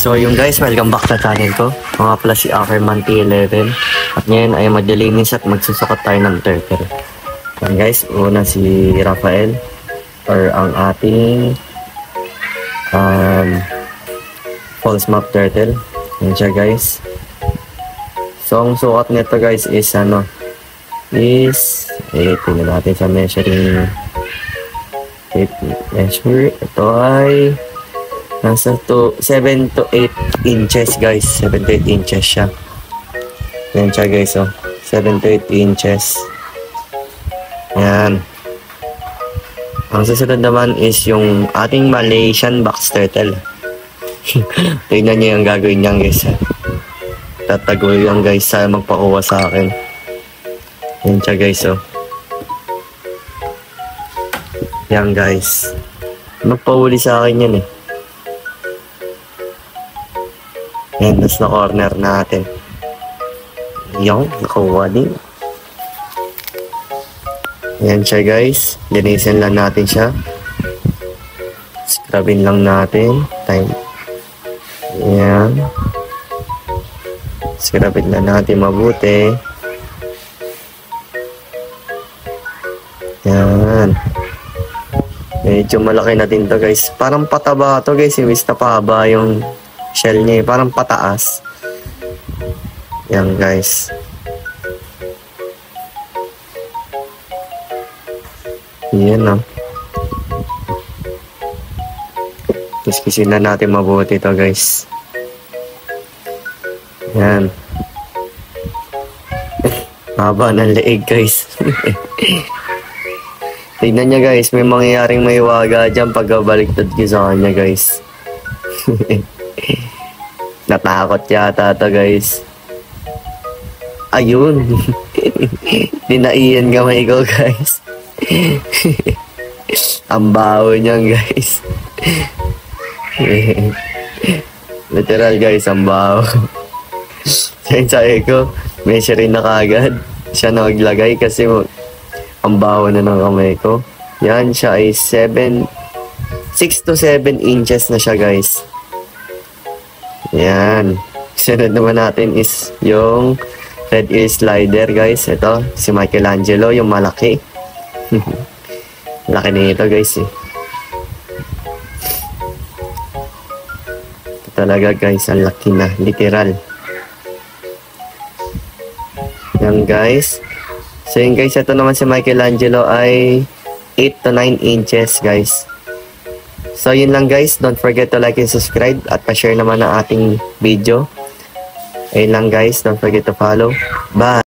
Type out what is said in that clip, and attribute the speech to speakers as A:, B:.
A: So yung guys, welcome back sa channel ko. Mga pala si Ackerman T11. At ngayon ay maglilinis at magsusukot tayo ng turtle. Yan guys, una si Rafael or ang ating false map turtle. Yan siya guys. So ang sukat nito guys is tingnan natin sa measuring measure. Ito ay nasa 7 to 8 inches guys. 7 to 8 inches siya. Yan siya guys, 7 to 8 inches. Yan. Ang susunod naman is yung ating Malaysian box turtle. Tingnan niyo yung gagawin niyan guys. Tatago yan guys sa magpakuha sa akin. Yan siya guys, yan guys. Magpahuli sa akin yan Yan, nasa corner natin. Yung, nakuha din. Yan siya guys. Linisin lang natin siya. Scrubin lang natin. Yan. Scrubin lang natin mabuti. Yan. Medyo malaki na din to guys. Parang pataba to guys. Imbis na pahaba yung shell niya, parang pataas. Yan guys. Yan Kiskisin na natin mabuti to guys. Yan. Haba ng leeg guys. Tignan niya guys, may mangyayaring may waga dyan pagkabaliktad ko sa kanya guys. Natakot yata to guys. Ayun. Dinaiyan kamay ko guys. Ang baho niyan guys. Literal guys, ang baho. Sabi ko, measuring na kagad. Siya na maglagay kasi ang baho na ng kamay ko. Yan, siya ay 6 to 7 inches na siya guys. Yan. Sunod naman natin is yung red ear slider guys. Ito, si Michelangelo, yung malaki. Laki nito guys Ito talaga guys, ang laki na. Literal. Yan guys. So yun guys, ito naman si Michelangelo ay 8 to 9 inches guys. So yun lang guys, don't forget to like and subscribe at pa-share naman ang ating video. Ayun lang guys, don't forget to follow. Bye!